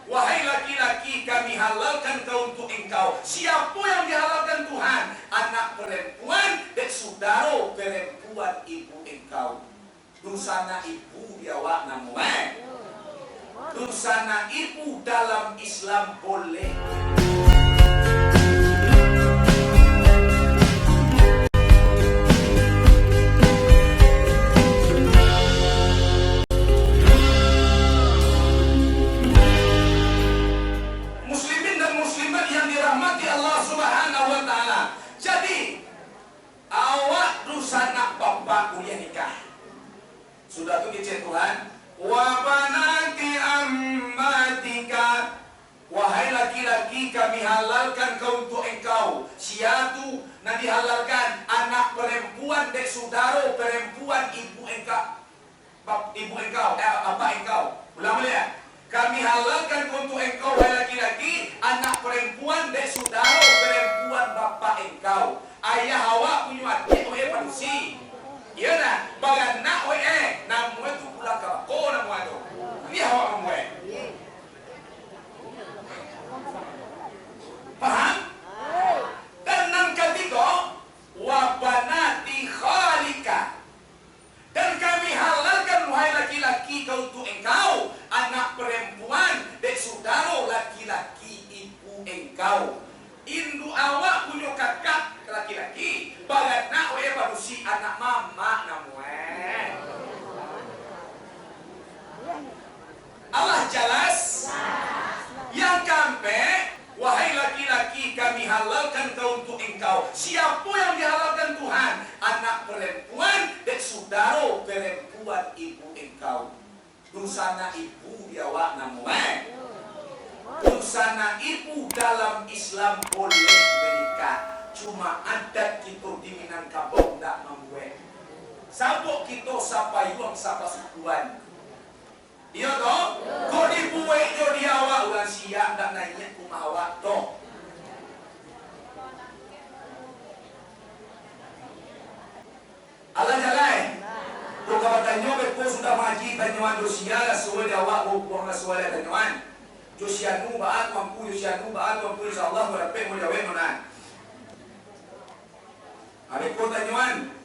wahai laki-laki, kami halalkan kau untuk engkau. Siapa yang dihalalkan Tuhan? Anak perempuan dan saudara perempuan ibu engkau. Dosana ibu diawak namu dosana ibu dalam Islam boleh. Sudah tu kecil Tuhan, wa banati ammatika, wahai laki-laki kami halalkan kau untuk engkau. Siatu nak dihalalkan anak perempuan dek saudara perempuan ibu engkau, bapak engkau. Ulang boleh ya? Kami halalkan kau untuk engkau wahai laki-laki anak perempuan dek saudara perempuan bapak engkau. Ayah awak punya adik panusi. Iya nak, bagan nak namu itu pulang ke bako namu itu. Ini awak namu Paham? Dan yang ketiga, wabanati khalika. Dan kami halalkan wahai laki-laki kau untuk engkau anak perempuan dek saudara laki-laki ibu engkau. Indu awak punya kakak laki-laki, bagan nak panusi anak mama namu Allah jelas. Yang kampe, wahai laki-laki kami halalkan kau untuk engkau. Siapa yang dihalalkan Tuhan? Anak perempuan dan saudara perempuan ibu engkau. Dosana ibu diawak namu dosana ibu dalam Islam boleh menikah. Cuma adat kita di Minangkabau tak membuat. Sabuk kita sapa yuang sapa sukuan. Iya toh? Kau dibuat jo dia awak ulang siap tak naiknya rumah awak toh. Allah jalan. Kau kawan tanya kau sudah maji tanyuan dosia lah suai dia awak buang lah suai tanyuan. Josianu baat mampu Josianu baat mampu insyaallah berapa mau jawab mana. Ada kau tanyuan